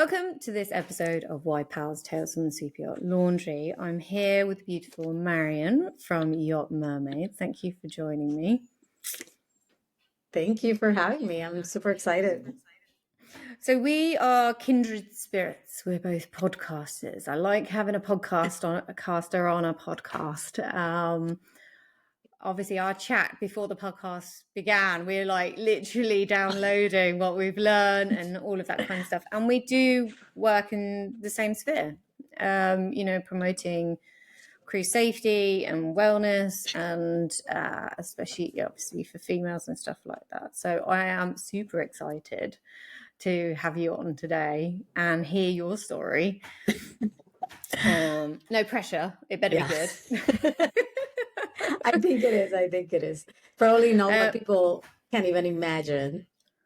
Welcome to this episode of Why Pals Tales from the Superyacht Laundry. I'm here with beautiful Marién from Yachts Mermaids. Thank you for joining me. Thank you for having me. I'm super excited. So we are kindred spirits. We're both podcasters. I like having a caster on a podcast. Obviously, our chat before the podcast began, we're like literally downloading what we've learned and all of that kind of stuff. And we do work in the same sphere, promoting crew safety and wellness, and especially obviously for females and stuff like that. So I am super excited to have you on today and hear your story. No pressure. It better be good. I think it is. Probably not what people can even imagine.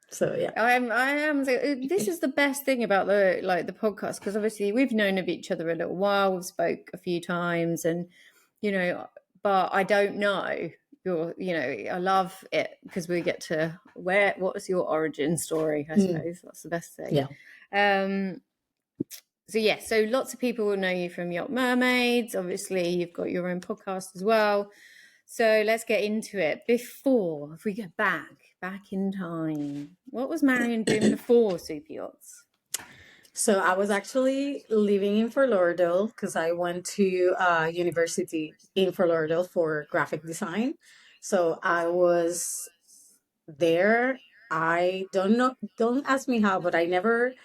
So yeah, I am. This is the best thing about the podcast, because obviously we've known of each other a little while. We've spoke a few times, and but I don't know your. I love it because we get to what was your origin story? I suppose that's the best thing. Yeah. So lots of people will know you from Yachts Mermaids. Obviously, you've got your own podcast as well. So let's get into it. If we go back in time, what was Marién doing before Superyachts? So I was actually living in Fort Lauderdale because I went to university in Fort Lauderdale for graphic design. So I was there. I don't know. Don't ask me how, but I never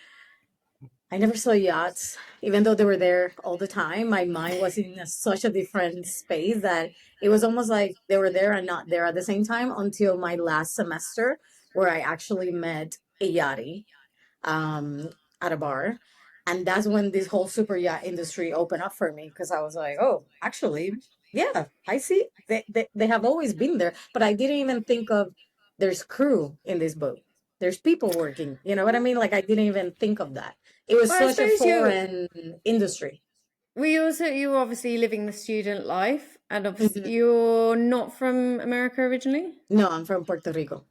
saw yachts, even though they were there all the time. My mind was in such a different space that it was almost like they were there and not there at the same time until my last semester, where I actually met a yachty at a bar. And that's when this whole super yacht industry opened up for me, because I was like, oh, actually, yeah, I see. They have always been there, but I didn't even think of there's crew in this boat. There's people working. You know what I mean? Like, I didn't even think of that. It was such a foreign industry. You're obviously living the student life, and obviously you're not from America originally? No, I'm from Puerto Rico.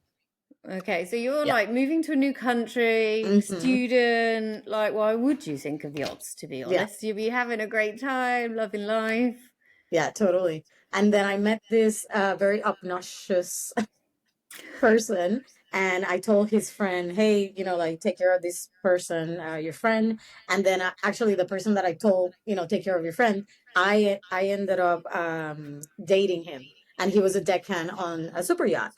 Okay, so you're like moving to a new country, student, like, why would you think of yachts, to be honest? You'll be having a great time, loving life. Yeah, totally. And then I met this very obnoxious person, and I told his friend, hey, take care of this person, your friend. And then actually the person that I told, take care of your friend, I ended up dating him, and he was a deckhand on a super yacht.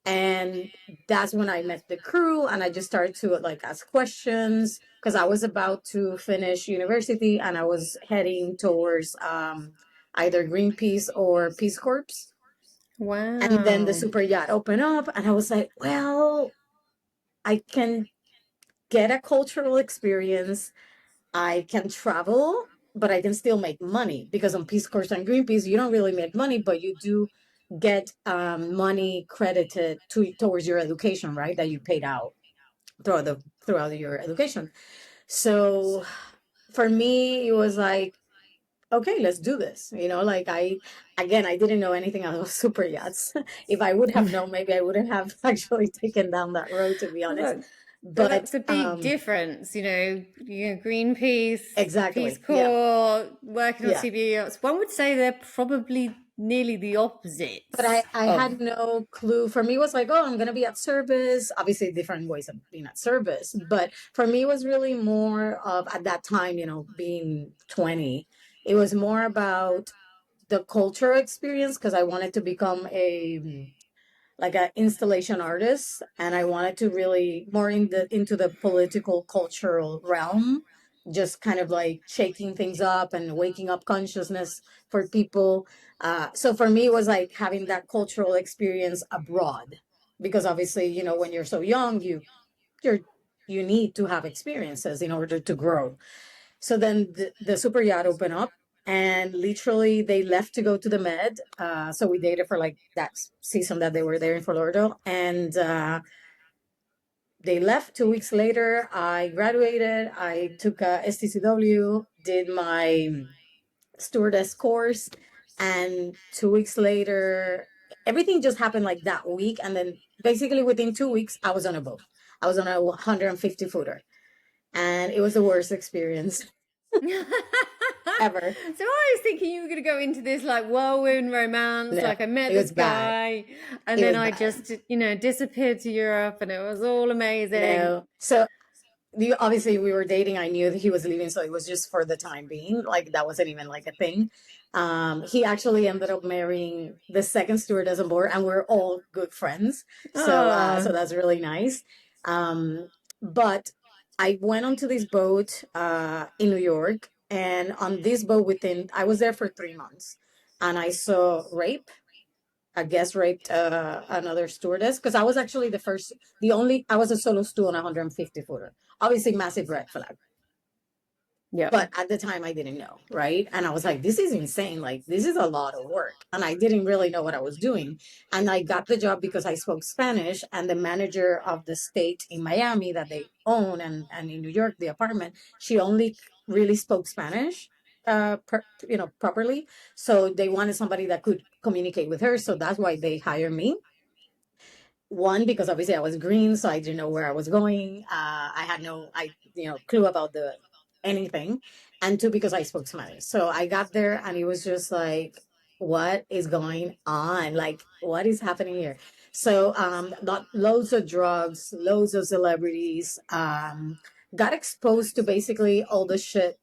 And that's when I met the crew, and I just started to ask questions, because I was about to finish university and I was heading towards either Greenpeace or Peace Corps. Wow. And then the super yacht opened up, and I was like, well, I can get a cultural experience. I can travel, but I can still make money, because on Peace Corps and Greenpeace, you don't really make money, but you do get money credited towards your education, right? That you paid out throughout your education. So for me, it was like, okay, let's do this. I didn't know anything about super yachts. If I would have known, maybe I wouldn't have actually taken down that road, to be honest. But that's a big difference, Greenpeace, exactly, Peace Corps, working on Superyachts. One would say they're probably nearly the opposite. But I had no clue. For me, it was like, oh, I'm going to be at service. Obviously, different ways of being at service. But for me, it was really more of, at that time, being 20, it was more about the cultural experience, because I wanted to become an installation artist, and I wanted to really more into the political cultural realm, just kind of like shaking things up and waking up consciousness for people. So for me, it was like having that cultural experience abroad, because obviously, when you're so young, you need to have experiences in order to grow. So then the super yacht opened up, and literally they left to go to the Med. So we dated for that season that they were there in Fort Lauderdale, and they left. 2 weeks later, I graduated. I took a STCW, did my stewardess course, and 2 weeks later, everything just happened like that week. And then basically within 2 weeks, I was on a boat. I was on a 150 footer. And it was the worst experience ever. So I was thinking you were going to go into this like whirlwind romance, No, like I met it this was bad. guy, and It then was I bad. just, disappeared to Europe, and it was all amazing. No. So obviously we were dating. I knew that he was leaving, so it was just for the time being. Like that wasn't even like a thing. He actually ended up marrying the second stewardess on board, and we're all good friends. So Oh, that's really nice. Um, but I went onto this boat in New York, and on this boat within I was there for 3 months, and I saw rape. A guest raped another stewardess because I was actually I was a solo stew on a 150 footer. Obviously, massive red flag. yeah. But at the time, I didn't know, right? And I was like, this is insane. Like, this is a lot of work. And I didn't really know what I was doing. And I got the job because I spoke Spanish. And the manager of the state in Miami that they own and in New York, the apartment, she only really spoke Spanish. Properly. So they wanted somebody that could communicate with her. So that's why they hired me. One, because obviously I was green, so I didn't know where I was going. I had no clue about the anything. And two, because I spoke Spanish. So I got there and it was just like, what is going on? Like, what is happening here? So loads of drugs, loads of celebrities, got exposed to basically all the shit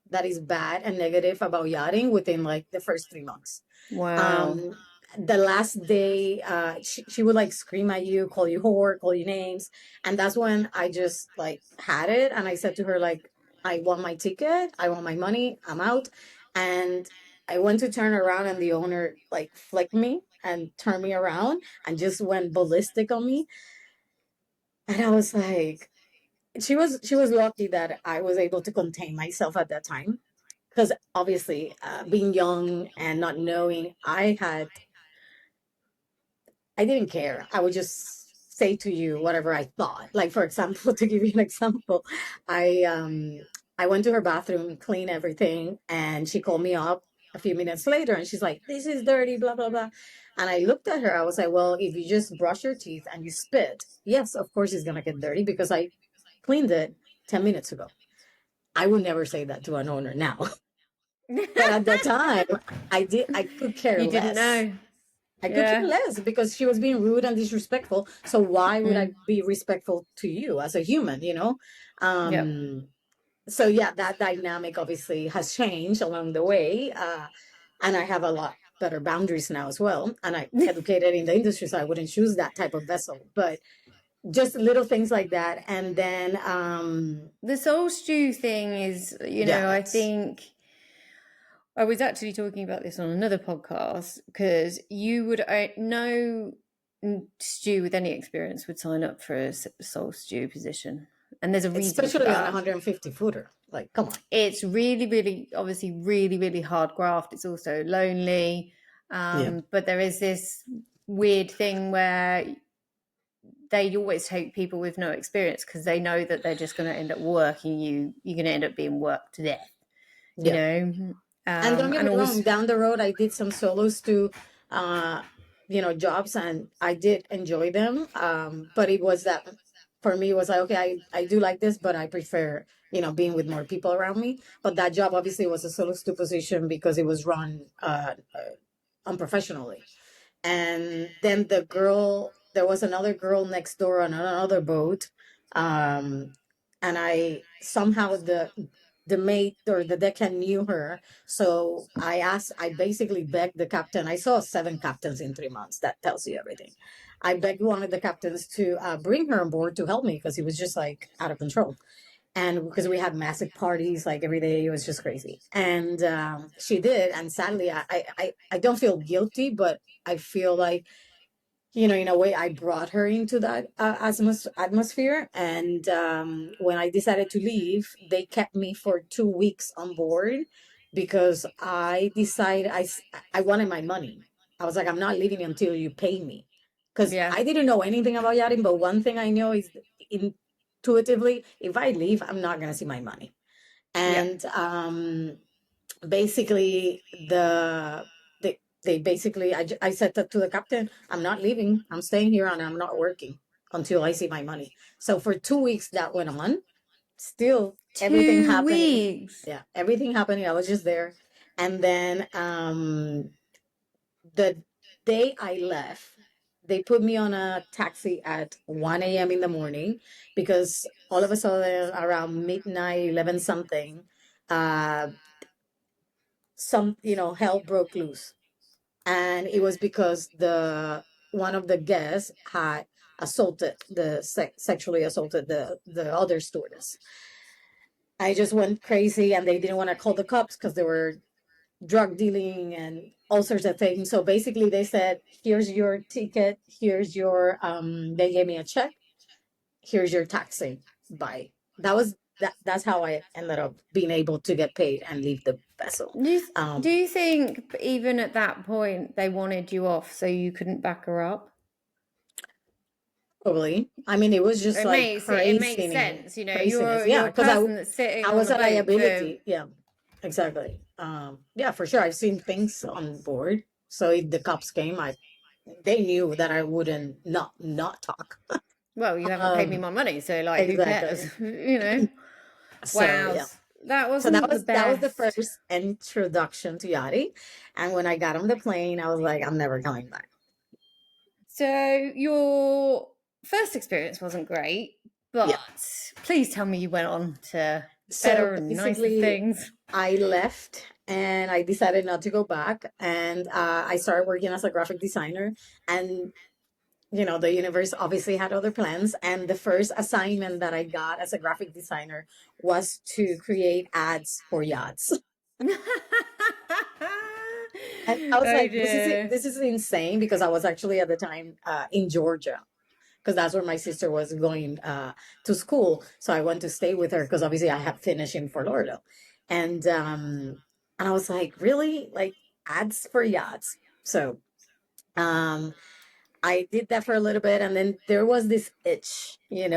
that is bad and negative about yachting within like the first 3 months. Wow. um the last day, she would like scream at you, call you whore, call you names. And that's when I just like had it, and I said to her, like, I want my ticket, I want my money, I'm out. And I went to turn around, and the owner like flicked me and turned me around and just went ballistic on me. And I was like, she was lucky that I was able to contain myself at that time, because obviously, being young and not knowing, I didn't care. I would just say to you whatever I thought. Like, for example, to give you an example, I um I went to her bathroom, clean everything, and she called me up a few minutes later, and she's like, "This is dirty, blah blah blah." And I looked at her. I was like, "Well, if you just brush your teeth and you spit, yes, of course it's gonna get dirty because I cleaned it 10 minutes ago." I would never say that to an owner now, but at the time, I did. I could care You didn't less. know. I could care Yeah. less because she was being rude and disrespectful. So why would I Mm. be respectful to you as a human, you know? Yep. So yeah, that dynamic obviously has changed along the way. And I have a lot better boundaries now as well. And I educated in the industry, so I wouldn't choose that type of vessel. But just little things like that. And then The soul stew thing is, I yes. think I was actually talking about this on another podcast because you would no stew with any experience would sign up for a soul stew position, and there's a reason for Especially on a that. 150 footer. Like, come on. It's really, really, obviously, really, really hard graft. It's also lonely, Yeah. but there is this weird thing where they always take people with no experience because they know that they're just going to end up working you. You're going to end up being worked to death, you Yeah. know. And don't get And me wrong, always, down the road, I did some solos to, uh, jobs, and I did enjoy them. But it was that for me, it was like, okay, I do like this, but I prefer, being with more people around me. But that job obviously was a solo to position because it was run unprofessionally. And then there was another girl next door on another boat. Um, and I somehow the mate or the deckhand knew her. So I basically begged the captain. I saw 7 captains in 3 months. That tells you everything. I begged one of the captains to bring her on board to help me because he was just like out of control. And because we had massive parties like every day, it was just crazy. And she did. And sadly, I don't feel guilty, but I feel like, in a way, I brought her into that atmosphere. And when I decided to leave, they kept me for 2 weeks on board because I decided I wanted my money. I was like, I'm not leaving until you pay me. Because yeah, I didn't know anything about yachting, but one thing I know is intuitively, if I leave, I'm not going to see my money. yeah. And basically they basically I said that to the captain, I'm not leaving, I'm staying here and I'm not working until I see my money. So for 2 weeks that went on. still everything 2 happening. weeks. Yeah, everything happening. I was just there. And then the day I left, they put me on a taxi at 1 a.m. in the morning because all of a sudden around midnight, 11 something, uh, hell broke loose. And it was because the one of the guests had sexually assaulted the other stewardess. I just went crazy and they didn't want to call the cops because they were drug dealing and all sorts of things. So basically they said, here's your ticket, here's your they gave me a check, here's your taxi. Bye. That's how I ended up being able to get paid and leave the vessel. Do you think even at that point they wanted you off so you couldn't back her up? Probably. I mean, it was just like It makes craziness, sense, you know. craziness. You're Yeah, a because person that's sitting I on was the a boat for liability. Yeah, exactly. Yeah, for sure. I've seen things on board. So if the cops came, they knew that I wouldn't not talk. well, you haven't paid me Um, my money, so like who cares? exactly. You know. So Wow. yeah. That So that wasn't the was the best. first introduction to yachting. And when I got on the plane, I was like, I'm never coming back. So your first experience wasn't great, but Yeah. please tell me you went on to So better and nicer basically, things. I left and I decided not to go back. And I started working as a graphic designer. And, the universe obviously had other plans. And the first assignment that I got as a graphic designer was to create ads for yachts. And I was Oh like, this is it. dear. This is insane because I was actually at the time in Georgia because that's where my sister was going to school. So I went to stay with her because obviously I had finished in Fort Lauderdale. And I was like, really? Like ads for yachts. So um I did that for a little bit and then there was this itch. And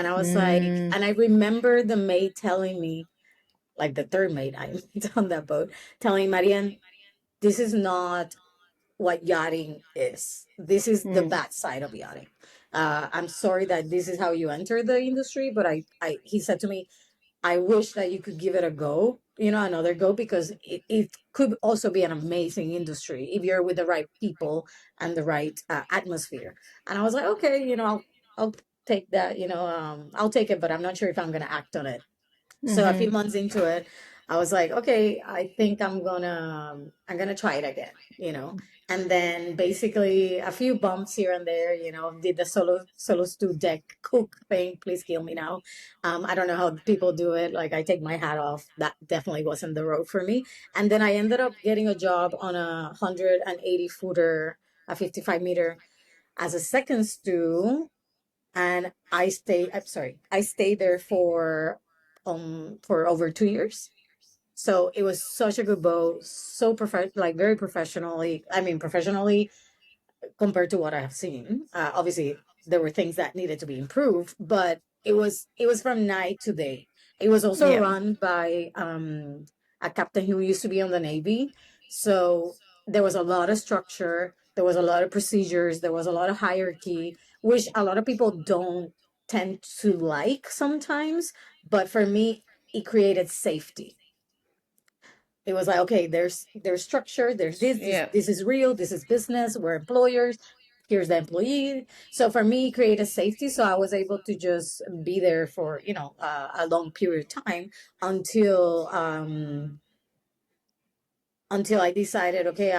I was like, Mm, and I remember the maid telling me, like the third maid I met on that boat, telling Marién, this is not what yachting is. This is the mm, bad side of yachting. I'm sorry that this is how you enter the industry, but he said to me, I wish that you could give it a go, another go, because it could also be an amazing industry if you're with the right people and the right atmosphere. And I was like, okay, I'll take that, I'll take it, but I'm not sure if I'm going to act on it. So a few mm-hmm. months into it, I was like, okay, I think I'm gonna try it again. And then basically a few bumps here and there, did the solo stew deck cook thing. Please kill me now. I don't know how people do it. Like I take my hat off. That definitely wasn't the road for me. And then I ended up getting a job on a 180 footer, a 55-meter as a second stew, and I stayed there for over 2 years. So it was such a good boat, so like very professionally compared to what I have seen. Obviously, there were things that needed to be improved, but it was from night to day. It was also Yeah. run by a captain who used to be on the Navy, so there was a lot of structure, there was a lot of procedures, there was a lot of hierarchy, which a lot of people don't tend to like sometimes. But for me, it created safety. It was like, okay, there's structure, there's this Yeah. this is real, this is business, we're employers, here's the employee. So for me, it created safety, so I was able to just be there for a long period of time until I decided, okay,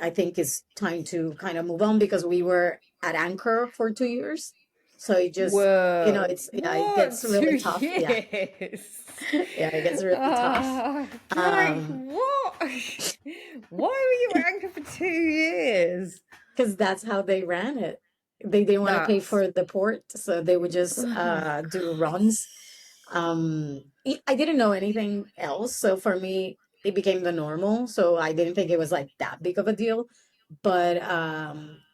I think it's time to kind of move on because we were at anchor for 2 years. So it just, Whoa. it's, yeah, it What? gets really 2 tough. Yeah. years? Yeah, it gets really tough. Like Um, what? Why were you anchored for 2 years? because that's how they ran it. They didn't want to pay That's for the port, so they would just oh do God. runs. I didn't know anything else, so for me, it became the normal. So I didn't think it was like that big of a deal. But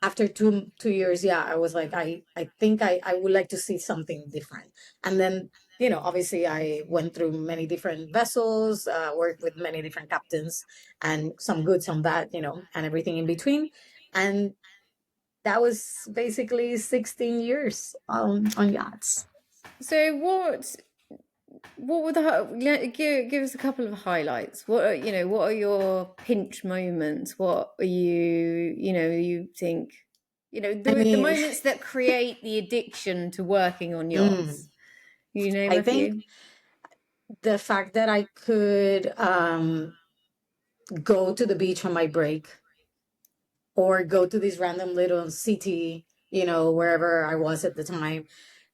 after two years, yeah, I was like, I think I would like to see something different. And then, obviously, I went through many different vessels, worked with many different captains, and some good, some bad, and everything in between. And that was basically 16 years on yachts. So what? what were give us a couple of highlights? What are, what are your pinch moments? What are you think, I the mean, moments that create the addiction to working on mm, yachts? You name I a think few. the fact that I could go to the beach on my break or go to this random little city, wherever I was at the time.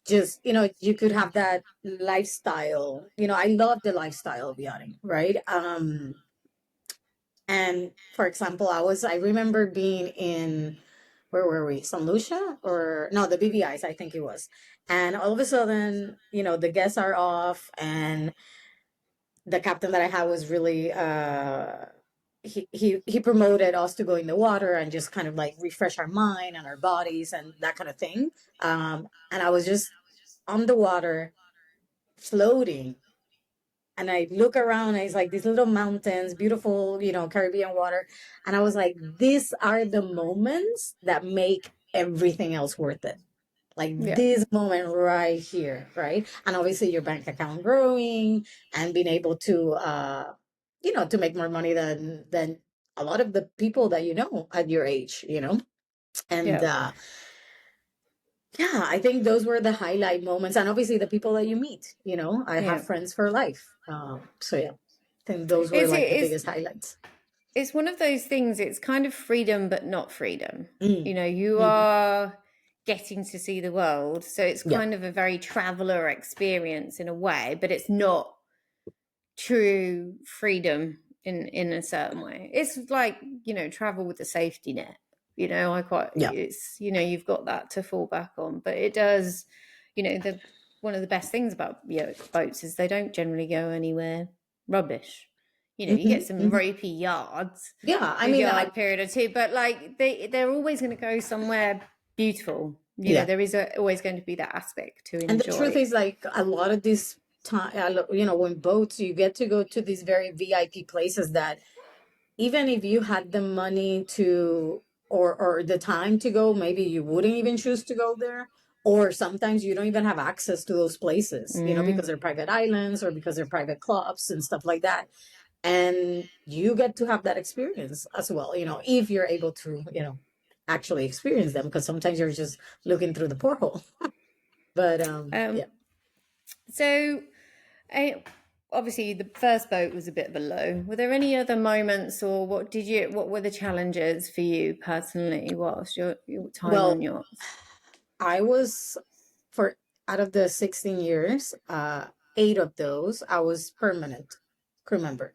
Just, you could have that lifestyle. I love the lifestyle of yachting, right? And for example, I remember being in, where were we? St. Lucia or no, the BVI's, I think it was. And all of a sudden, the guests are off, and the captain that I had was really he promoted us to go in the water and just kind of like refresh our mind and our bodies and that kind of thing. And I was just on the water floating, and I look around and it's like these little mountains, beautiful, Caribbean water. And I was like, these are the moments that make everything else worth it. Like Yeah, this moment right here, right? And obviously your bank account growing and being able to to make more money than a lot of the people that at your age. And yeah, yeah, I think those were the highlight moments, and obviously the people that you meet. I yeah. have friends for life. So yeah, I think those were It's like the it's biggest highlights. it's one of those things. It's kind of freedom, but not freedom. Mm. You Hmm. are getting to see the world, so it's Yeah, kind of a very traveler experience in a way, but it's not true freedom in a certain way. It's like, travel with a safety net. I quite yeah. it's you've got that to fall back on, but it does, the one of the best things about boats is they don't generally go anywhere rubbish. You Hmm. get some Hmm. ropey yards Yeah, I for a mean, yard period or two, but like they're always going to go somewhere beautiful. yeah. There is always going to be that aspect to And the truth enjoy. is, like a lot of this time, when boats, you get to go to these very VIP places that even if you had the money to or the time to go, maybe you wouldn't even choose to go there. Or sometimes you don't even have access to those places, Mm. because they're private islands or because they're private clubs and stuff like that. And you get to have that experience as well, if you're able to, actually experience them, because sometimes you're just looking through the porthole. But um yeah. so I, obviously, the first boat was a bit of a low. Were there any other moments, or what were the challenges for you personally whilst your time on Well, yachts? I was for out of the 16 years, 8 of those I was permanent crew member.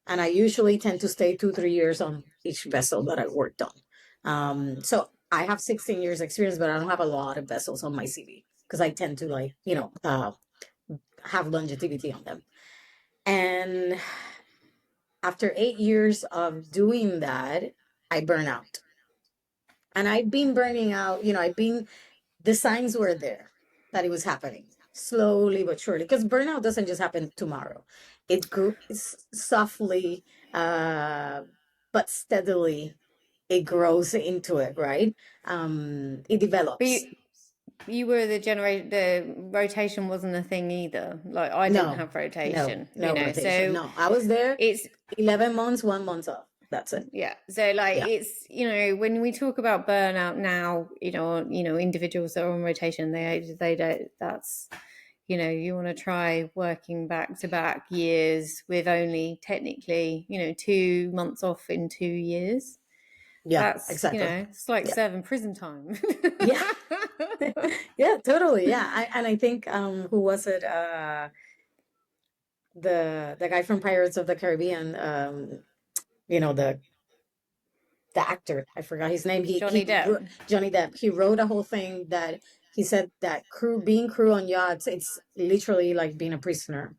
And I usually tend to stay 2, 3 years on each vessel that I worked on. So I have 16 years experience, but I don't have a lot of vessels on my CV because I tend to like, have longevity on them. And after 8 years of doing that, I burn out. And I've been burning out, the signs were there that it was happening slowly but surely, because burnout doesn't just happen tomorrow. It grew softly, uh, but steadily. It grows into it, right? It But develops. you were the rotation wasn't a thing either. Like I didn't No, have no, rotation, no rotation. so No, I was there it's 11 months, 1 month off. That's it. yeah. So like Yeah. it's when we talk about burnout now, individuals that are on rotation, they don't. That's you want to try working back to back years with only technically 2 months off in 2 years. Yeah, That's exactly. it's like Yeah. serving prison time. Yeah. Yeah, totally. Yeah. And I think, who was it? The guy from Pirates of the Caribbean, the actor, I forgot his name. Johnny Depp. Johnny Depp. He wrote a whole thing that he said that being crew on yachts, it's literally like being a prisoner.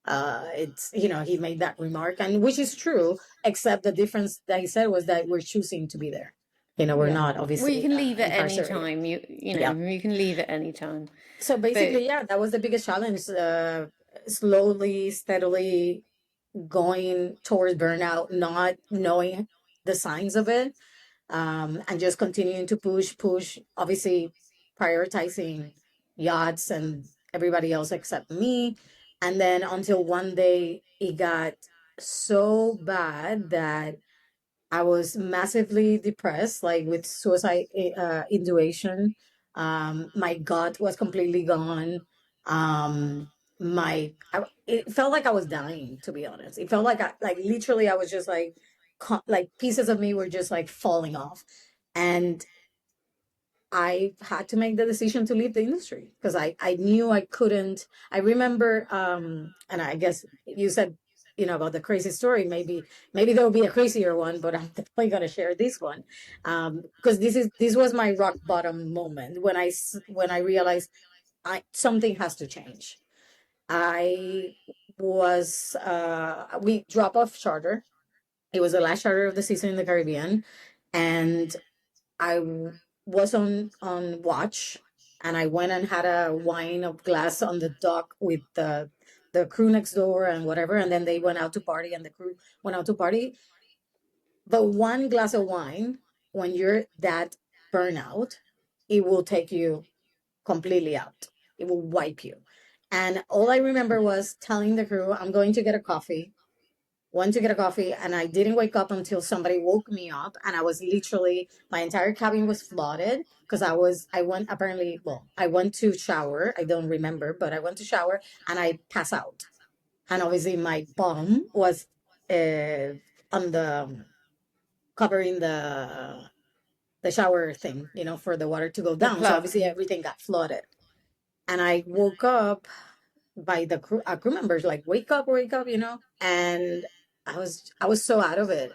It's he made that remark, and which is true, except the difference that he said was that we're choosing to be there. We're Yeah. not Well, you obviously can leave at any incarcerated. time. You Yeah. know you can leave at any time. So But basically, yeah, that was the biggest challenge. Slowly, steadily going towards burnout, not knowing the signs of it, and just continuing to push, obviously prioritizing yachts and everybody else except me. And then until one day it got so bad that I was massively depressed, like with suicide ideation. My gut was completely gone. It felt like I was dying, to be honest. It felt like like literally I was just like, like pieces of me were just like falling off. And I had to make the decision to leave the industry because I knew I couldn't. I remember, and I guess you said, about the crazy story. Maybe there'll be a crazier one, but I'm definitely gonna share this one, because this was my rock bottom moment when when I realized something has to change. I was we drop off charter. It was the last charter of the season in the Caribbean, and was on watch, and I went and had a wine of glass on the dock with the crew next door and whatever, and then they went out to party, and the crew went out to party. But one glass of wine, when you're that burnout, it will take you completely out. It will wipe you. And all I remember was telling the crew, I'm going to get a coffee, went to get a coffee, and I didn't wake up until somebody woke me up. And I was literally, my entire cabin was flooded because I went apparently, well, I went to shower. I don't remember, but I went to shower and I passed out. And obviously my bum was on covering the shower thing, for the water to go The down. So plug. obviously everything got flooded. And I woke up by the crew members like, wake up, and I was so out of it.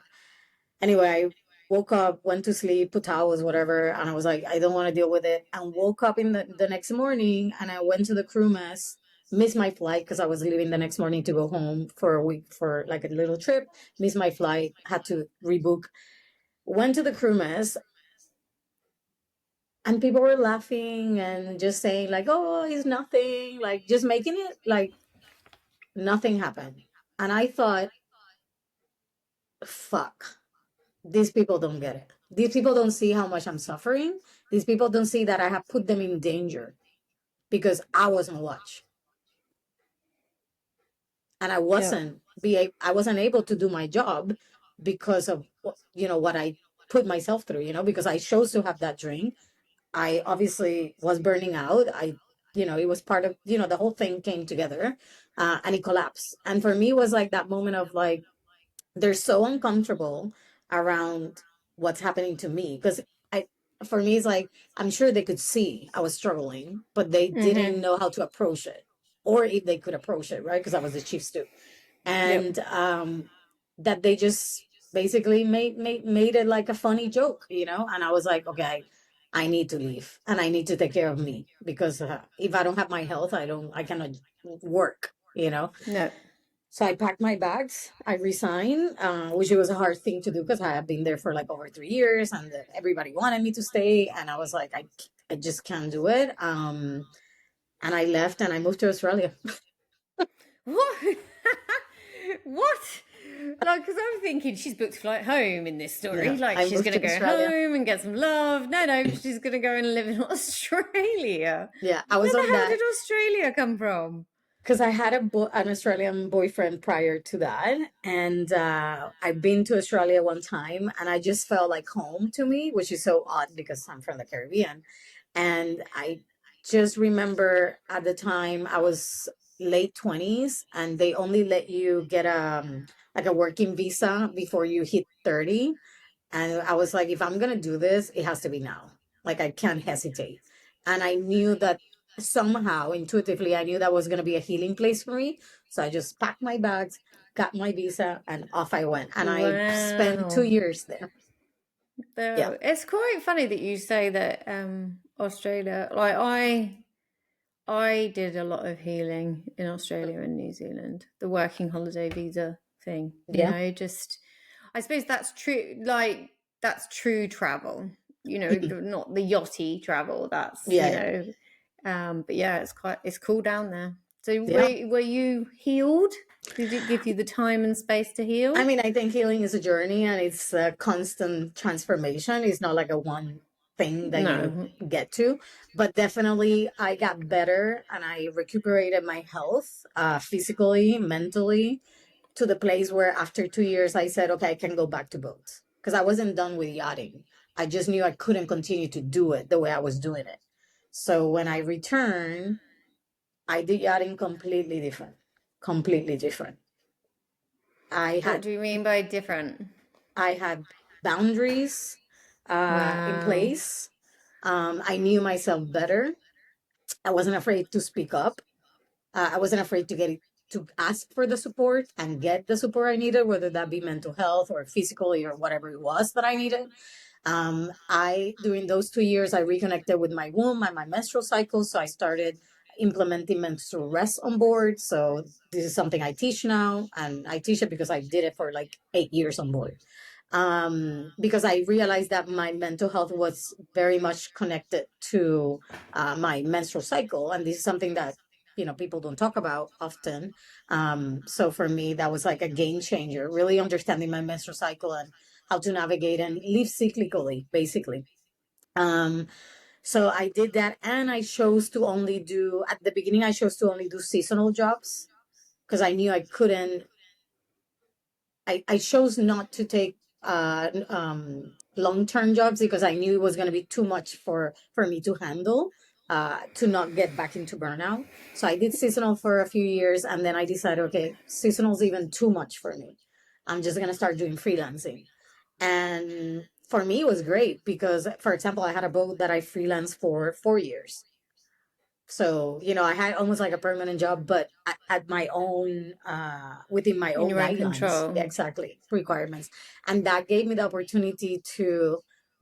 Anyway, I woke up, went to sleep, put towels, whatever, and I was like, I don't want to deal with it. And woke up in the next morning, and I went to the crew mess, missed my flight because I was leaving the next morning to go home for a week for like a little trip. Missed my flight, had to rebook. Went to the crew mess, and people were laughing and just saying like, oh, it's nothing, like just making it like nothing happened. And I thought, fuck, these people don't get it. These people don't see how much I'm suffering. These people don't see that I have put them in danger because I was on watch, and Yeah. I wasn't able to do my job because of what I put myself through, because I chose to have that drink. I obviously was burning out. It was part of, the whole thing came together, and it collapsed. And for me, it was like that moment of like, they're so uncomfortable around what's happening to me because I for me it's like, I'm sure they could see I was struggling, but they Mm-hmm. didn't know how to approach it, or if they could approach it, right? Because I was the chief stew. Yep. And that they just basically made it like a funny joke, and I was like, okay, I need to leave and I need to take care of me because if I don't have my health, I cannot work, No. so I packed my bags. I resigned, which was a hard thing to do because I had been there for like over 3 years, and everybody wanted me to stay, and I was like, I just can't do it. And I left and I moved to Australia. What? What? Like, because I'm thinking she's booked a flight home in this story. Yeah, Like, I she's moved going to to go Australia. home and get some love. No, she's going to go and live in Australia. Yeah, I Where was the on hell that did Australia come from? because I had an Australian boyfriend prior to that, and I've been to Australia one time, and I just felt like home to me, which is so odd because I'm from the Caribbean. And I just remember at the time I was late 20s, and they only let you get like a working visa before you hit 30. And I was like, if I'm going to do this, it has to be now. Like, I can't hesitate. And I knew that somehow, intuitively, I knew that was going to be a healing place for me. So I just packed my bags, got my visa, and off I went. And I spent Wow. 2 years there. Yeah. It's quite funny that you say that Australia, like I did a lot of healing in Australia and New Zealand, the working holiday visa thing, Yeah. just I suppose that's true, like that's true travel, Mhm. not the yachty travel, that's, Yeah. Yeah. but yeah, it's cool down there. So Yeah. were you healed? Did it give you the time and space to I heal? mean, I think healing is a journey and it's a constant transformation. It's not like a one thing that you No. get to, but definitely I got better and I recuperated my health, physically, mentally, to the place where after 2 years I said, okay, I can go back to boats because I wasn't done with yachting. I just knew I couldn't continue to do it the way I was doing it. So when I returned, I did yachting completely different, completely different. I What had do you mean by different? I had boundaries in Wow. place. I knew myself better. I wasn't afraid to speak up. I wasn't afraid to ask for the support and get the support I needed, whether that be mental health or physically or whatever it was that I needed. I during those 2 years I reconnected with my womb and my menstrual cycle, so I started implementing menstrual rest on board. So this is something I teach now, and I teach it because I did it for like 8 years on board. Because I realized that my mental health was very much connected to my menstrual cycle, and this is something that people don't talk about often. So for me, that was like a game changer. Really understanding my menstrual cycle and how to navigate and live cyclically, basically. Um, so I did that, and I chose to only do at the beginning. I chose to only do seasonal jobs because I knew I couldn't. I chose not to take long-term jobs because I knew it was going to be too much for me to handle, to not get back into burnout. So I did seasonal for a few years, and then I decided, okay, seasonal is even too much for me. I'm just going to start doing freelancing. And for me, it was great because, for example, I had a boat that I freelanced for 4 years. So, I had almost like a permanent job, but at my own, within my In own your own guidelines, control. exactly, requirements. And that gave me the opportunity to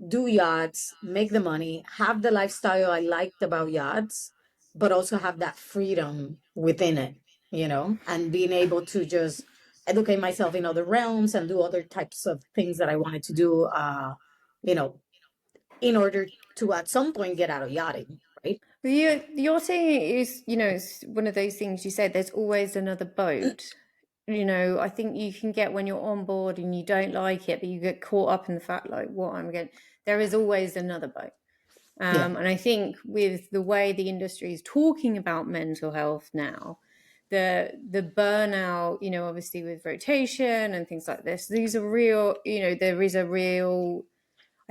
do yachts, make the money, have the lifestyle I liked about yachts, but also have that freedom within it, and being able to just educate myself in other realms and do other types of things that I wanted to do, you know, in order to at some point get out of yachting, right? But you're saying is, it's one of those things you said, there's always another boat. I think you can get when you're on board and you don't like it, but you get caught up in the fact, like, what I'm getting, there is always another boat. Yeah. And I think with the way the industry is talking about mental health now, the burnout, obviously with rotation and things like this, these are real, there is a real,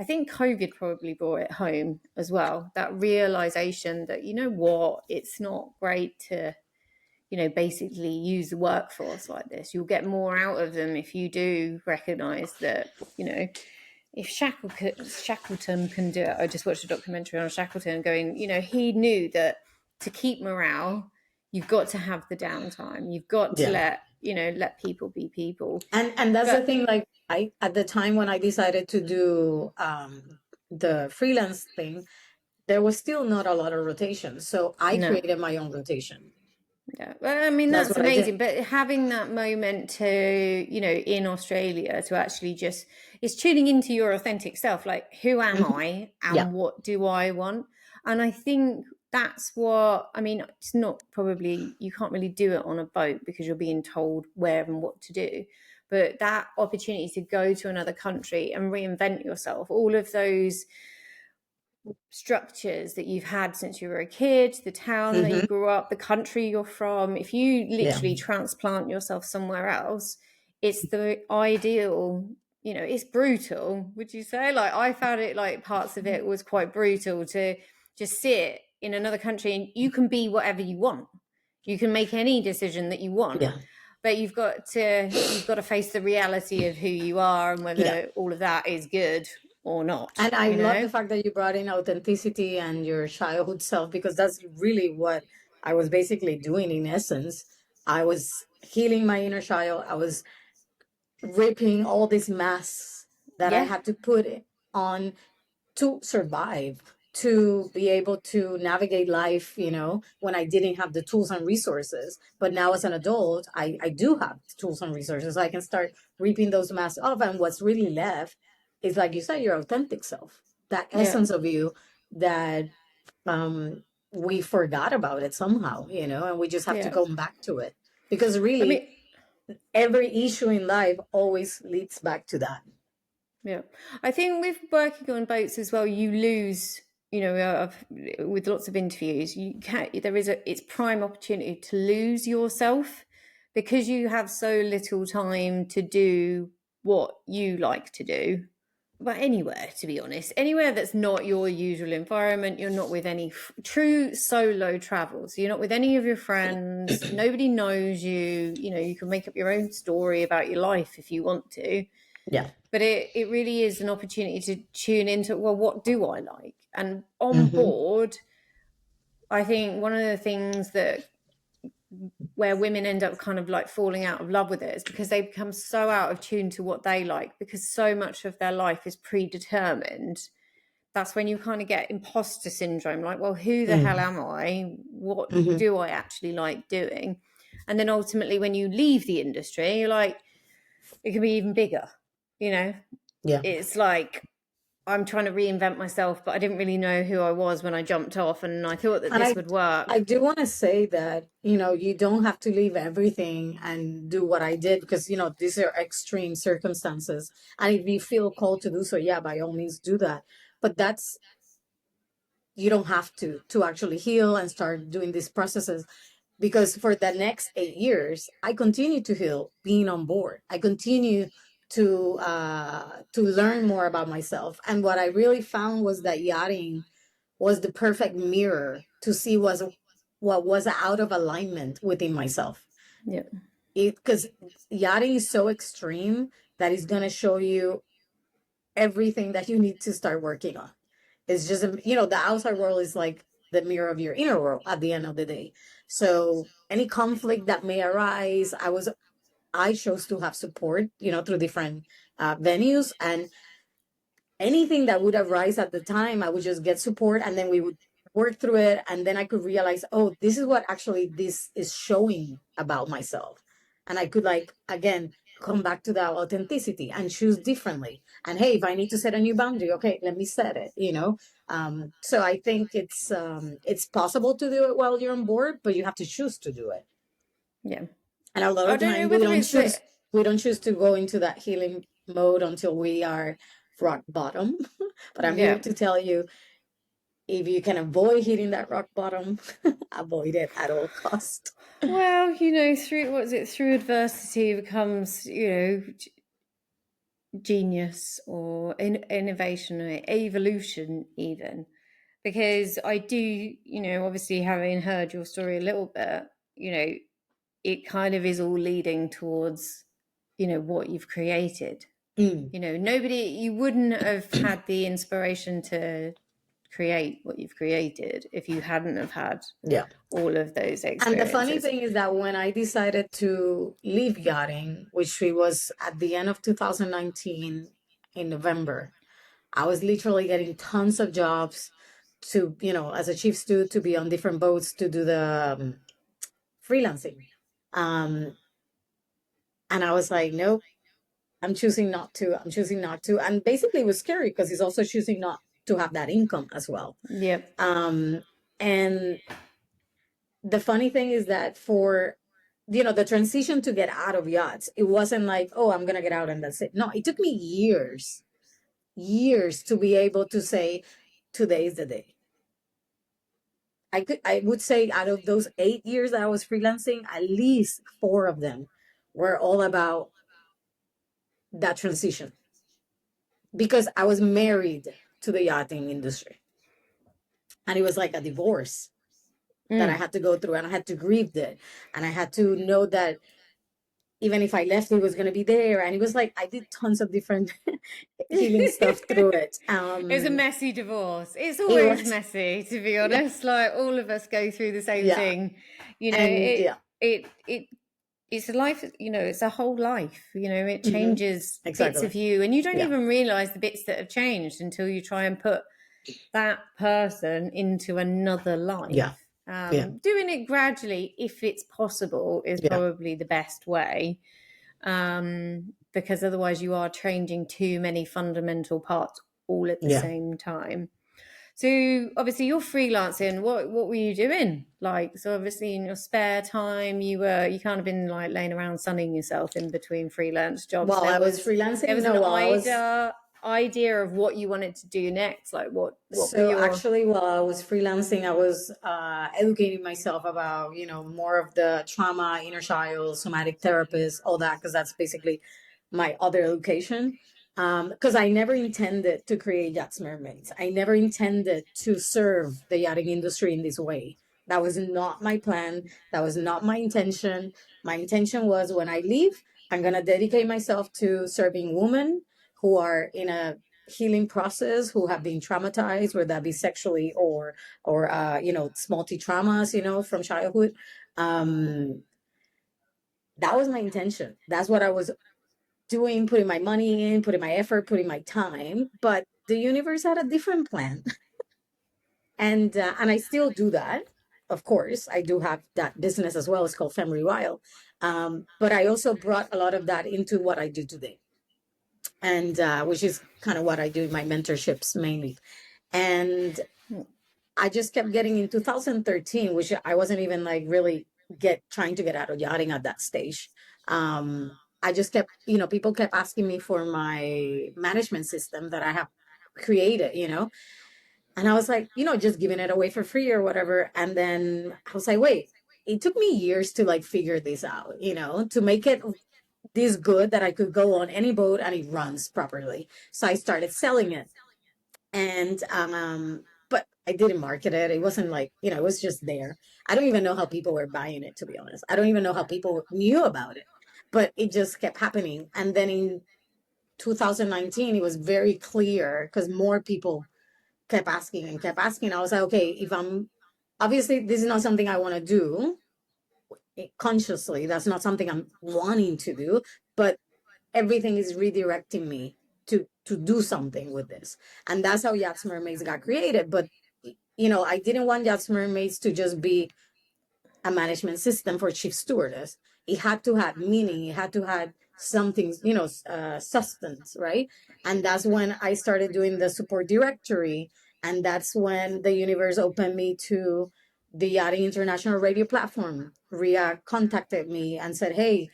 I think COVID probably brought it home as well. That realization that, what, it's not great to, basically use the workforce like this. You'll get more out of them if you do recognize that, if Shackleton can do it. I just watched a documentary on Shackleton going, he knew that to keep morale, you've got to have the downtime. You've got to Yeah. let people be people. And that's the But thing, like I at the time when I decided to do the freelance thing, there was still not a lot of rotation. So I no, created my own rotation. yeah. Well, I mean, That's that's what I did. amazing. But having that moment to, in Australia to actually just, it's tuning into your authentic self. Like, who am Mhm. I Yeah. and what do I want? And I think that's what, I mean, it's not probably, you can't really do it on a boat because you're being told where and what to do. But that opportunity to go to another country and reinvent yourself, all of those structures that you've had since you were a kid, the town that you Hmm. grew up, the country you're from, if you Yeah. literally transplant yourself somewhere else, it's the ideal, it's brutal, would you say? Like, I found it, like, parts of it was quite brutal to just sit in another country and you can be whatever you want. You can make any decision that you want. Yeah. But you've got to face the reality of who you are and Yeah. whether all of that is good or not, And I love the fact that you brought in authenticity and your childhood self, because that's really what I was basically doing in essence. I was healing my inner child. I was ripping all these masks that I Yeah. had to put on to survive, to be able to navigate life, when I didn't have the tools and resources. But now as an adult, I do have tools and resources. I can start ripping those masks off. And what's really left is, like you said, your authentic self, that Yeah. essence of you that we forgot about it somehow, and we just have to Yeah. come back to it. Because I really, mean, every issue in life always leads back to that. Yeah. I think with working on boats as well, you lose, with lots of interviews, it's prime opportunity to lose yourself because you have so little time to do what you like to do. But anywhere, to be honest, anywhere that's not your usual environment, you're not with any true solo travel. So you're not with any of your friends. Nobody knows you. You can make up your own story about your life if you want to. Yeah. But it really is an opportunity to tune into, well, what do I like? And on board, I think one of the things where women end up kind of like falling out of love with it is because they become so out of tune to what they like, because so much of their life is predetermined. That's when you kind of get imposter syndrome, like, well, who the hell am I? What do I actually like doing? And then ultimately when you leave the industry, you're like, it can be even bigger. It's like, I'm trying to reinvent myself, but I didn't really know who I was when I jumped off, and I thought that this would work. I do want to say that, you don't have to leave everything and do what I did, because, these are extreme circumstances. And if you feel called to do so, yeah, by all means do that. But you don't have to actually heal and start doing these processes, because for the next 8 years, I continue to heal being on board. I continue to learn more about myself. And what I really found was that yachting was the perfect mirror to see what was out of alignment within myself. Yeah. Because yachting is so extreme that it's going to show you everything that you need to start working on. It's just, the outside world is like the mirror of your inner world at the end of the day. So any conflict that may arise, I chose to have support, through different venues, and anything that would arise at the time, I would just get support, and then we would work through it. And then I could realize, oh, this is what actually this is showing about myself. And I could, like, again, come back to that authenticity and choose differently. And hey, if I need to set a new boundary, okay, let me set it, So I think it's possible to do it while you're on board, but you have to choose to do it. Yeah. And a lot of times we don't choose to go into that healing mode until we are rock bottom. But I'm here to tell you, if you can avoid hitting that rock bottom, avoid it at all costs. Well, through adversity becomes, genius or innovation or evolution even. Because I do, obviously having heard your story a little bit, it kind of is all leading towards, what you've created. You wouldn't have had the inspiration to create what you've created if you hadn't have had all of those experiences. And the funny thing is that when I decided to leave yachting, which was at the end of 2019 in November, I was literally getting tons of jobs to, as a chief steward, to be on different boats to do the freelancing. And I was like, nope, I'm choosing not to. And basically it was scary because it's also choosing not to have that income as well. Yep. And the funny thing is that for, the transition to get out of yachts, it wasn't like, oh, I'm going to get out and that's it. No, it took me years to be able to say, today is the day. I would say out of those 8 years that I was freelancing, at least 4 of them were all about that transition, because I was married to the yachting industry, and it was like a divorce that I had to go through, and I had to grieve it, and I had to know that even if I left, it was going to be there. And it was like I did tons of different healing stuff through it. It was a messy divorce. It's always messy, to be honest. Like, all of us go through the same thing. It's a life, it's a whole life, it changes bits of you, and you don't even realize the bits that have changed until you try and put that person into another life. Doing it gradually, if it's possible, is probably the best way, because otherwise you are changing too many fundamental parts all at the same time. So obviously you're freelancing. What were you doing? Like, so obviously in your spare time, you kind of been like laying around sunning yourself in between freelance jobs. While I was freelancing, idea of what you wanted to do next? Like what were So your... actually, while I was freelancing, I was educating myself about, more of the trauma, inner child, somatic therapist, all that, because that's basically my other education. Because I never intended to create Yachts Mermaids. I never intended to serve the yachting industry in this way. That was not my plan. That was not my intention. My intention was, when I leave, I'm going to dedicate myself to serving women who are in a healing process, who have been traumatized, whether that be sexually or it's multi traumas, from childhood. That was my intention. That's what I was doing, putting my money in, putting my effort, putting my time. But the universe had a different plan, and I still do that. Of course, I do have that business as well. It's called Family Wild. But I also brought a lot of that into what I do today, and which is kind of what I do in my mentorships mainly. And I just kept getting in 2013, which I wasn't even like really trying to get out of yachting at that stage. I just kept, people kept asking me for my management system that I have created, and I was like, just giving it away for free or whatever. And then I was like, wait, it took me years to like figure this out, to make it this good that I could go on any boat and it runs properly. So I started selling it. And but I didn't market it. It wasn't like, it was just there. I don't even know how people were buying it, to be honest. I don't even know how people knew about it, but it just kept happening. And then in 2019, it was very clear because more people kept asking and kept asking. I was like, okay, if I'm obviously this is not something I want to do consciously, that's not something I'm wanting to do, but everything is redirecting me to do something with this. And that's how Yachts Mermaids got created. But I didn't want Yachts Mermaids to just be a management system for chief stewardess. It had to have meaning. It had to have something, substance, right? And that's when I started doing the support directory. And that's when the universe opened me to the Yachting International radio platform. Ria contacted me and said, hey,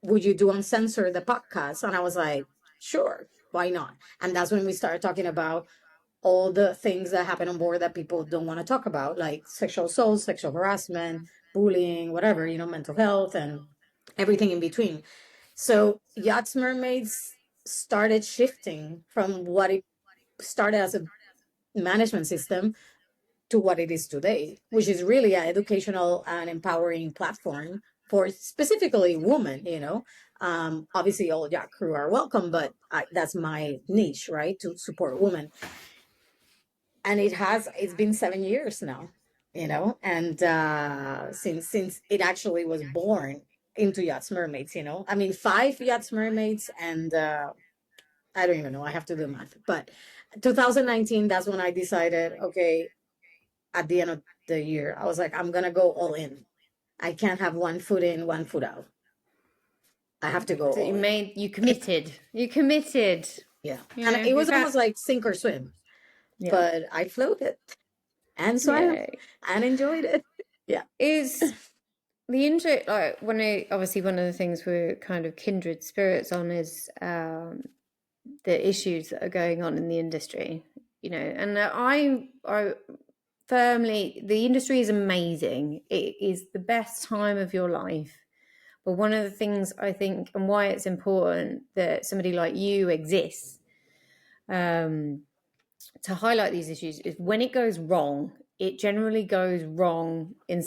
would you do Uncensored, the podcast? And I was like, sure, why not? And that's when we started talking about all the things that happen on board that people don't want to talk about, like sexual assault, sexual harassment, bullying, whatever, mental health and everything in between. So Yachts Mermaids started shifting from what it started as a management system to what it is today, which is really an educational and empowering platform for specifically women. Obviously all yacht crew are welcome, but that's my niche, right? To support women. And it's been 7 years now, and since it actually was born into Yachts Mermaids, I mean 5 Yachts Mermaids, and I don't even know, I have to do math, but 2019, that's when I decided, okay, at the end of the year, I was like, I'm gonna go all in. I can't have one foot in, one foot out. I have to go So all in. you committed. You committed. Yeah. And it was almost like sink or swim. Yeah. But I floated and swam and enjoyed it. Yeah. Is the intro like obviously one of the things we're kind of kindred spirits on is the issues that are going on in the industry, and I firmly, the industry is amazing. It is the best time of your life. But one of the things I think, and why it's important that somebody like you exists, to highlight these issues, is when it goes wrong, it generally goes wrong in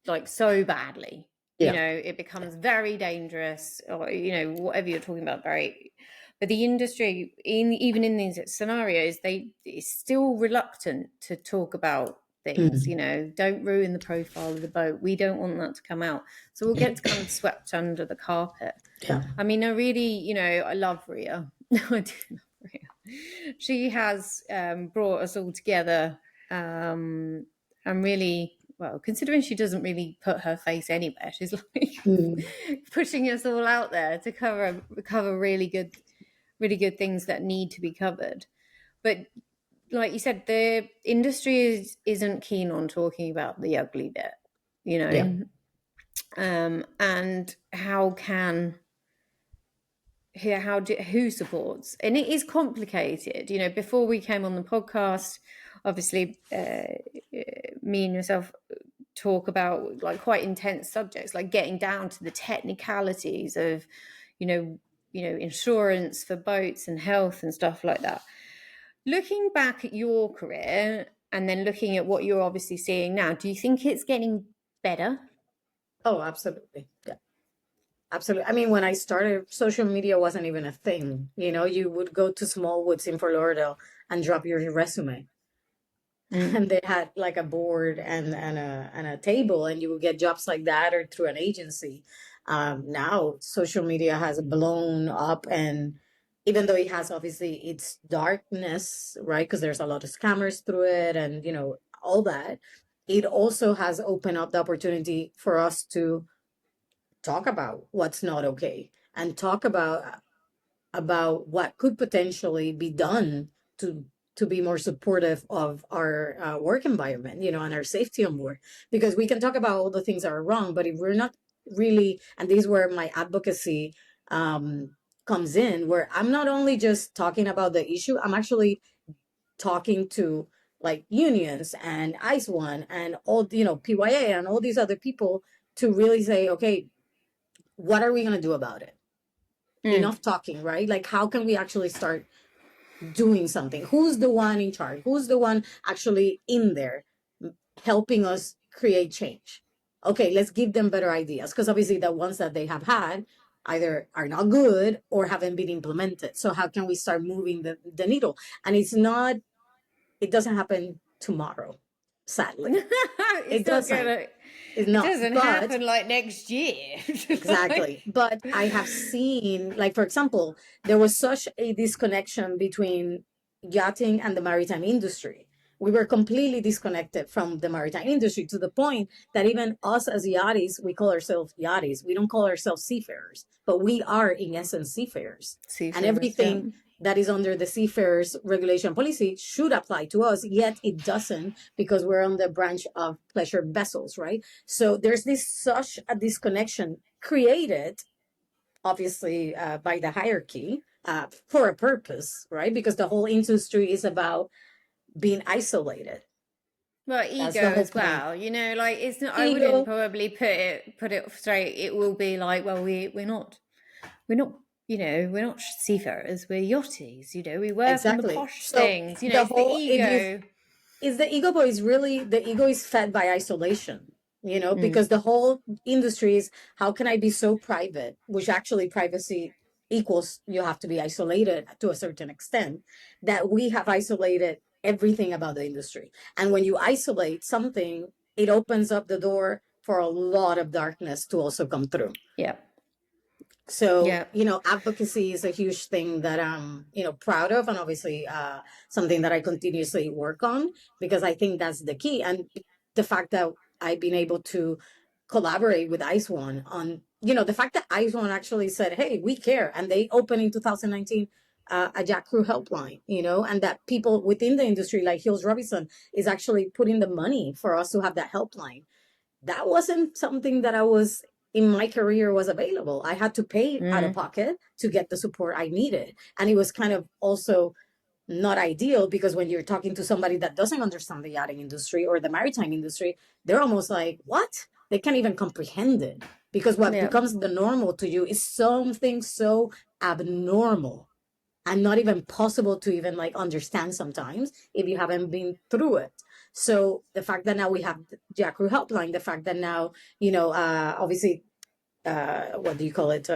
like so badly. Yeah. It becomes very dangerous, or whatever you're talking about, very. But the industry, even in these scenarios, they is still reluctant to talk about things. Don't ruin the profile of the boat. We don't want that to come out, so we'll get kind of swept under the carpet. Yeah. I mean, I really, I love Ria. I do love Ria. She has brought us all together, and really, well, considering she doesn't really put her face anywhere, she's like pushing us all out there to cover really good things that need to be covered. But like you said, the industry isn't keen on talking about the ugly bit, Yeah. and how can who supports, and it is complicated. Before we came on the podcast, obviously, me and yourself talk about like quite intense subjects, like getting down to the technicalities of, insurance for boats and health and stuff like that. Looking back at your career and then looking at what you're obviously seeing now, do you think it's getting better? Oh, absolutely. Yeah. Absolutely. I mean, when I started, social media wasn't even a thing. You would go to Small Woods in Fort Lauderdale and drop your resume. And they had like a board and a table, and you would get jobs like that or through an agency. Now social media has blown up, and even though it has obviously its darkness, right? Because there's a lot of scammers through it, and all that. It also has opened up the opportunity for us to talk about what's not okay and talk about what could potentially be done to be more supportive of our work environment, and our safety on board. Because we can talk about all the things that are wrong, but if we're not really, and this is where my advocacy comes in, where I'm not only just talking about the issue, I'm actually talking to like unions and ICE One and all, PYA and all these other people to really say, okay, what are we going to do about it? Enough talking, right? Like, how can we actually start doing something? Who's the one in charge? Who's the one actually in there helping us create change? Okay, let's give them better ideas, because obviously the ones that they have had either are not good or haven't been implemented. So how can we start moving the needle? And it doesn't happen tomorrow, sadly. It doesn't. It doesn't happen like next year. Exactly. But I have seen, like, for example, there was such a disconnection between yachting and the maritime industry. We were completely disconnected from the maritime industry, to the point that even us as yachties, we call ourselves yachties. We don't call ourselves seafarers, but we are in essence seafarers. And everything that is under the seafarers regulation policy should apply to us, yet it doesn't, because we're on the branch of pleasure vessels, right? So there's such a disconnection created, obviously, by the hierarchy for a purpose, right? Because the whole industry is about being isolated. Well, ego as well, like it's not. I wouldn't probably put it straight. It will be like, well, we're not, we're not seafarers. We're yachties. We work on the posh things. It's the ego. It's the ego, but it's really the ego is fed by isolation. Because the whole industry is, how can I be so private? Which actually privacy equals you have to be isolated to a certain extent, that we have isolated everything about the industry. And when you isolate something, it opens up the door for a lot of darkness to also come through. Yeah. So, advocacy is a huge thing that I'm, proud of, and obviously something that I continuously work on, because I think that's the key. And the fact that I've been able to collaborate with ICE One on, the fact that ICE One actually said, hey, we care. And they opened in 2019 a Jack Crew helpline, and that people within the industry, like Hills Robinson, is actually putting the money for us to have that helpline. That wasn't something that I was in my career was available. I had to pay out of pocket to get the support I needed. And it was kind of also not ideal, because when you're talking to somebody that doesn't understand the yachting industry or the maritime industry, they're almost like, what? They can't even comprehend it, because what becomes the normal to you is something so abnormal and not even possible to even like understand sometimes if you haven't been through it. So the fact that now we have Jack Crew helpline, the fact that now, obviously, what do you call it?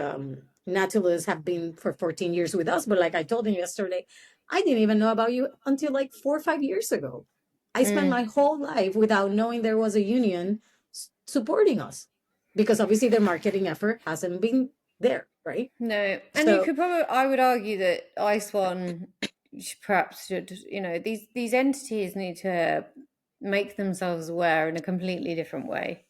Nautilus have been for 14 years with us. But like I told him yesterday, I didn't even know about you until like 4 or 5 years ago. I spent my whole life without knowing there was a union supporting us, because obviously their marketing effort hasn't been there, right? No. And you could probably, I would argue that ICE One perhaps should, these entities need to make themselves aware in a completely different way.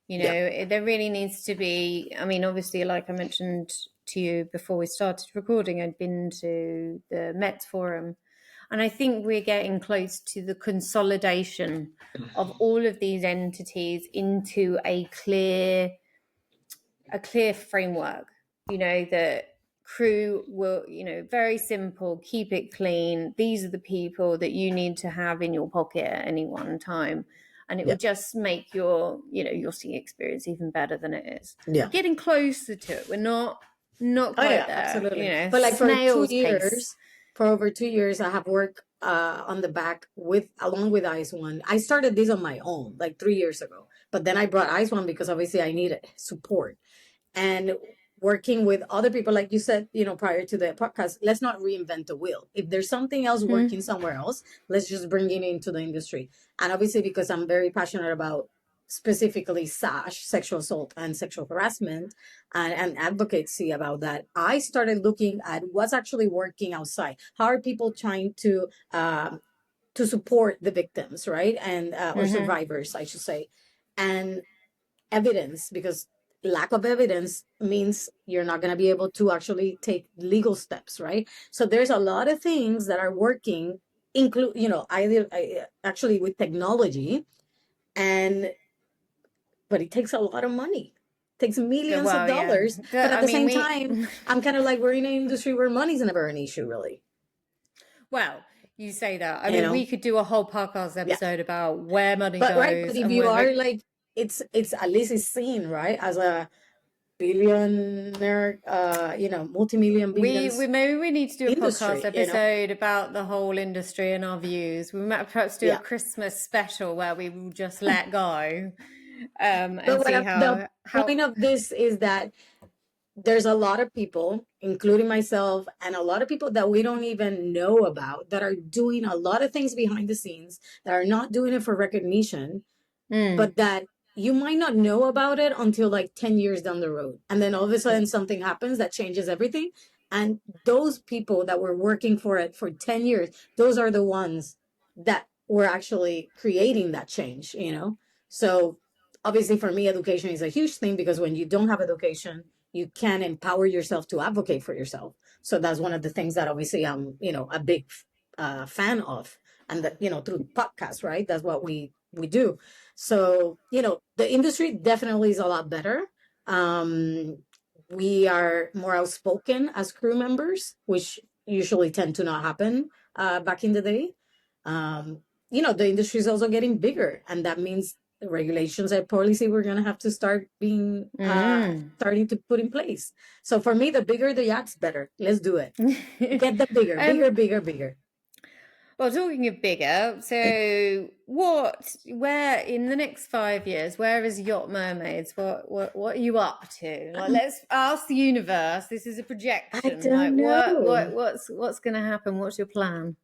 There really needs to be, I mean, obviously, like I mentioned to you before we started recording, I'd been to the Met Forum, and I think we're getting close to the consolidation of all of these entities into a clear framework, that crew will, very simple, keep it clean. These are the people that you need to have in your pocket at any one time. And it Yeah. will just make your ski experience even better than it is. Yeah. We're getting closer to it. We're not Oh quite yeah, there. absolutely. But like Snail's pace. for over 2 years, I have worked on the back along with Ice One. I started this on my own like 3 years ago, but then I brought Ice One because obviously I needed support. And working with other people, like you said, prior to the podcast, let's not reinvent the wheel. If there's something else working somewhere else, let's just bring it into the industry. And obviously, because I'm very passionate about specifically SASH, sexual assault and sexual harassment, and advocacy about that, I started looking at what's actually working outside. How are people trying to support the victims, right? And or survivors, I should say. And evidence, because lack of evidence means you're not going to be able to actually take legal steps, right? So there's a lot of things that are working, include actually with technology, but it takes a lot of money. It takes millions of dollars. Yeah. But at the same time, I'm kind of like, we're in an industry where money's never an issue, really. Well, you say that. I mean, we could do a whole podcast episode about where money goes. Right, but if you are like, it's at least it's seen, right, as a billionaire, multi-million billions. Maybe we need to do a podcast episode about the whole industry and our views. We might perhaps do a Christmas special where we will just let go. And but see the point of this is that there's a lot of people, including myself, and a lot of people that we don't even know about, that are doing a lot of things behind the scenes, that are not doing it for recognition, but that you might not know about it until like 10 years down the road. And then all of a sudden something happens that changes everything. And those people that were working for it for 10 years, those are the ones that were actually creating that change, So obviously for me, education is a huge thing, because when you don't have education, you can empower yourself to advocate for yourself. So that's one of the things that obviously I'm, a big fan of. And that, through podcasts, right? That's what we do. So, the industry definitely is a lot better. We are more outspoken as crew members, which usually tend to not happen back in the day. The industry is also getting bigger, and that means the regulations and policy we're going to have to start being starting to put in place. So for me, the bigger the yachts, better. Let's do it. Get the bigger. Well, talking of bigger, so where in the next 5 years, where is Yacht Mermaids? What are you up to? Like, let's ask the universe. This is a projection. I don't know. What's going to happen? What's your plan?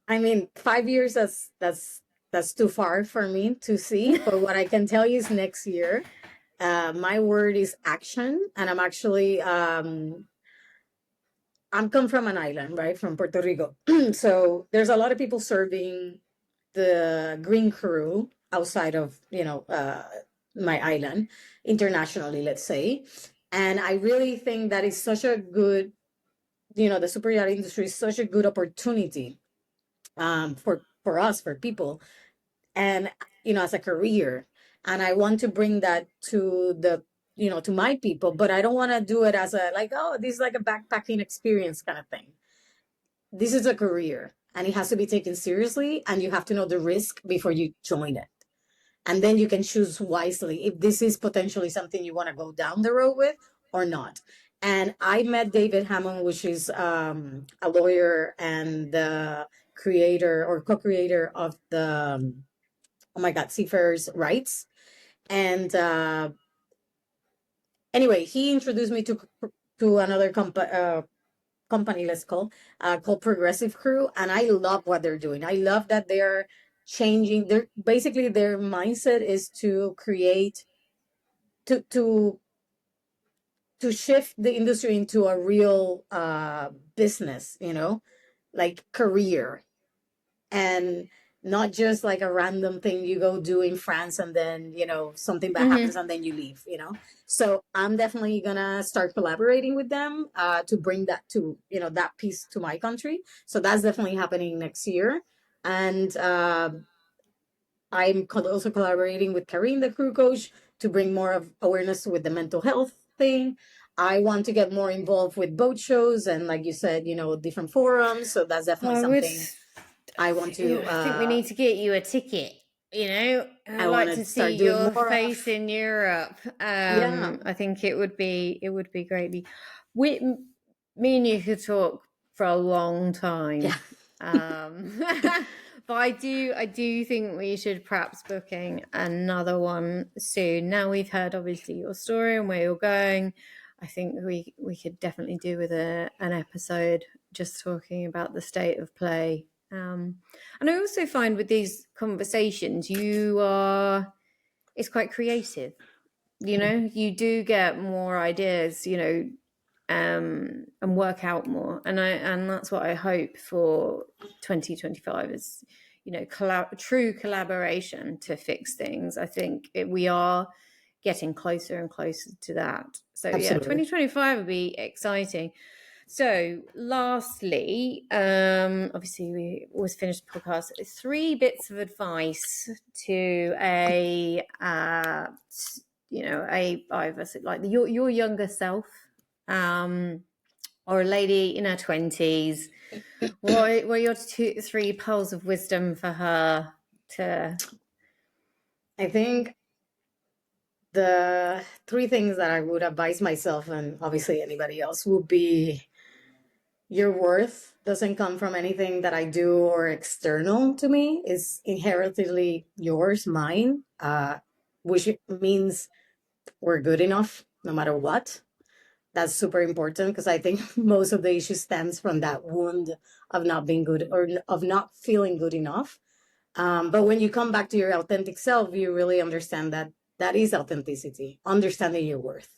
I mean, 5 years, that's too far for me to see. But what I can tell you is next year, my word is action. And I'm actually, I'm come from an island, right? From Puerto Rico. So there's a lot of people serving the green crew outside of, my island, internationally, let's say. And I really think that is such a good, the superyacht industry is such a good opportunity for us, for people, and as a career. And I want to bring that to to my people, but I don't want to do it as a this is like a backpacking experience kind of thing. This is a career, and it has to be taken seriously, and you have to know the risk before you join it, and then you can choose wisely if this is potentially something you want to go down the road with or not. And I met David Hammond, which is a lawyer and the creator or co-creator of the Seafarers' Rights. And anyway, he introduced me to another company, let's called Progressive Crew, and I love what they're doing. I love that they're changing. Their mindset is to create to shift the industry into a real business, like career, and not just like a random thing you go do in France and then, something bad happens and then you leave, So I'm definitely gonna start collaborating with them to bring that to, that piece to my country. So that's definitely happening next year. And I'm also collaborating with Karine, the crew coach, to bring more of awareness with the mental health thing. I want to get more involved with boat shows and, like you said, different forums. So that's definitely something I want to. I think we need to get you a ticket. I'd I want like to to see start doing your more face of. in Europe. Yeah. I think it would be greatly. Me and you could talk for a long time. Yeah. But I do think we should perhaps booking another one soon. Now we've heard obviously your story and where you're going. I think we could definitely do with an episode just talking about the state of play. And I also find with these conversations, it's quite creative. You do get more ideas, and work out more. And that's what I hope for 2025 is, true collaboration to fix things. I think we are getting closer and closer to that. So yeah, Absolutely. 2025 will be exciting. So lastly, obviously we always finish the podcast. 3 bits of advice to either like your younger self, or a lady in her 20s. What are your 3 pearls of wisdom for her to? I think the 3 things that I would advise myself and obviously anybody else would be: your worth doesn't come from anything that I do or external to me. It's inherently yours, mine, which means we're good enough no matter what. That's super important because I think most of the issue stems from that wound of not being good or of not feeling good enough. But when you come back to your authentic self, you really understand that is authenticity, understanding your worth.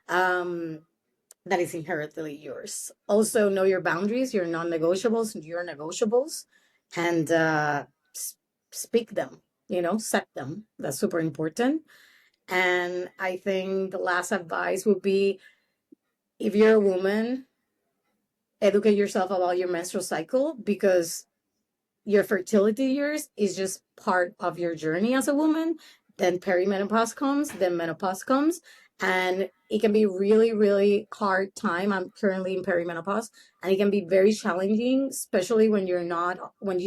That is inherently yours. Also, know your boundaries, your non-negotiables, your negotiables, and speak them, set them. That's super important. And I think the last advice would be, if you're a woman, educate yourself about your menstrual cycle, because your fertility years is just part of your journey as a woman. Then perimenopause comes, then menopause comes, and it can be really, really hard time. I'm currently in perimenopause, and it can be very challenging, especially when you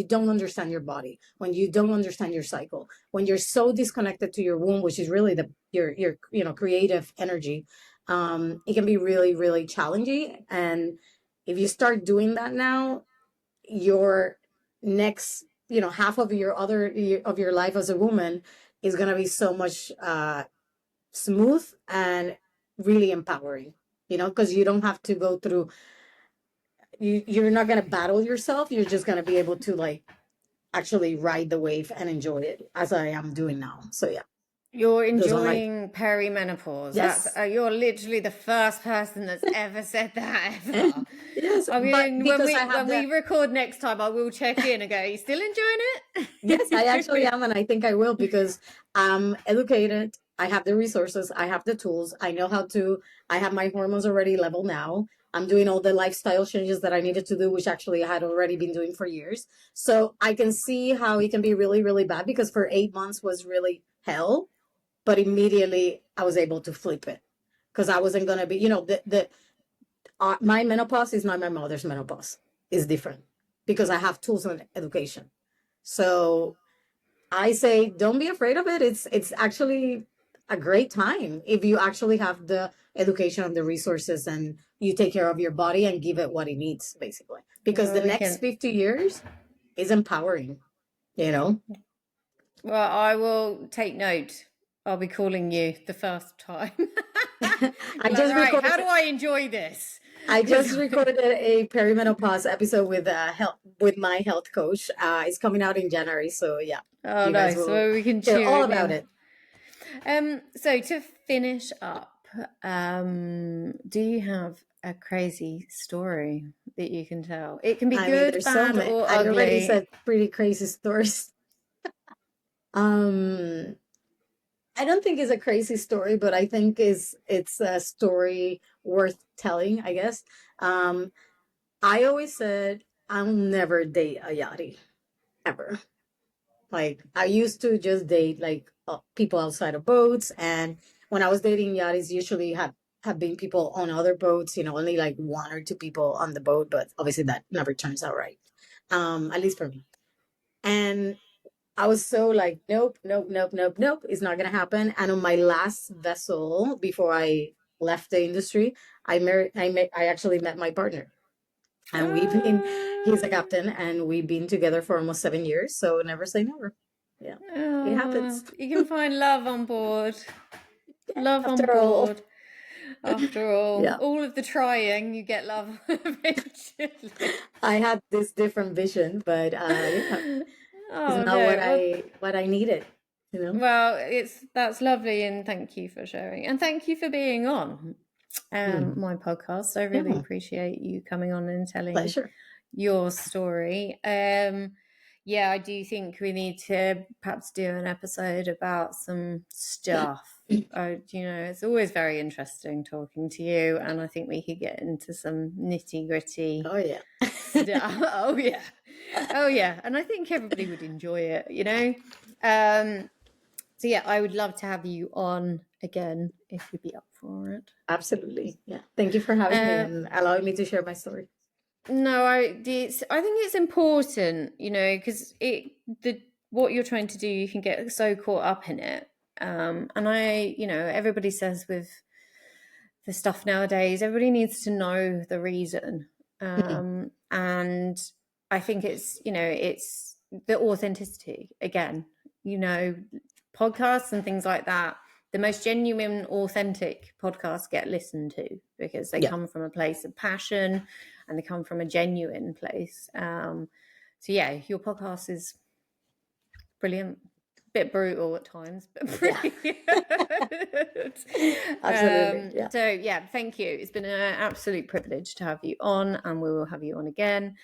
don't understand your body, when you don't understand your cycle, when you're so disconnected to your womb, which is really your creative energy. It can be really, really challenging. And if you start doing that now, your next half of your life as a woman is going to be so much smooth and really empowering, because you don't have to go through, you're not going to battle yourself. You're just going to be able to actually ride the wave and enjoy it, as I am doing now. So yeah, You're enjoying perimenopause. Yes. That's you're literally the first person that's ever said that ever. Yes, I mean, but when we record next time, I will check in and go, "Are you still enjoying it?" Yes, I actually am, and I think I will, because I'm educated. I have the resources. I have the tools. I have my hormones already level now. I'm doing all the lifestyle changes that I needed to do, which actually I had already been doing for years. So I can see how it can be really, really bad, because for 8 months was really hell. But immediately I was able to flip it, because I wasn't going to be, my menopause is not my mother's menopause. It's different because I have tools and education. So I say, don't be afraid of it. It's actually a great time if you actually have the education and the resources, and you take care of your body and give it what it needs, basically. Because the next 50 years is empowering, Well, I will take note. I'll be calling you the first time. I just recorded, how do I enjoy this? I just recorded a perimenopause episode with my health coach. It's coming out in January, so yeah. Oh, nice. So we can hear all about it. So to finish up, do you have a crazy story that you can tell? It can be good, bad, or ugly. I already said pretty crazy stories. I don't think it's a crazy story, but I think it's a story worth telling, I guess. I always said I'll never date a yachty, ever. Like, I used to just date people outside of boats, and when I was dating yachties, usually have been people on other boats, only like one or two people on the boat, but obviously that never turns out right. At least for me. And I was so like, nope, nope, nope, nope, nope, it's not gonna happen. And on my last vessel before I left the industry, I actually met my partner. And he's a captain, and we've been together for almost 7 years. So never say never. Yeah, it happens. You can find love on board. Love on After all. board. After all, Yeah. all of the trying, you get love eventually. I had this different vision, but it's Oh not no. what I needed. Well, that's lovely, and thank you for sharing, and thank you for being on my podcast. I really appreciate you coming on and telling Pleasure. your story. Yeah, I do think we need to perhaps do an episode about some stuff. It's always very interesting talking to you, and I think we could get into some nitty-gritty Oh yeah. stuff. Oh yeah, and I think everybody would enjoy it. So yeah, I would love to have you on again if you'd be up for it. Absolutely. Yeah. Thank you for having me and allowing me to share my story. No, I think it's important, because what you're trying to do, you can get so caught up in it. And everybody says with the stuff nowadays, everybody needs to know the reason. And I think it's the authenticity again, podcasts and things like that. The most genuine, authentic podcasts get listened to because they come from a place of passion and they come from a genuine place. So yeah, your podcast is brilliant. Bit brutal at times, but brilliant. Absolutely. Yeah. So yeah, thank you. It's been an absolute privilege to have you on, and we will have you on again.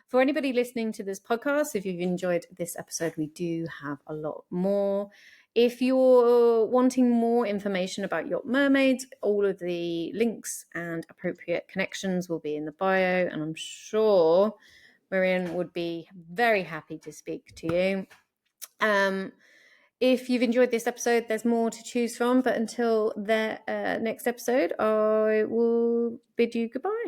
For anybody listening to this podcast, if you've enjoyed this episode, we do have a lot more. If you're wanting more information about Yachts Mermaids, all of the links and appropriate connections will be in the bio, and I'm sure Marién would be very happy to speak to you. If you've enjoyed this episode, there's more to choose from, but until the next episode, I will bid you goodbye.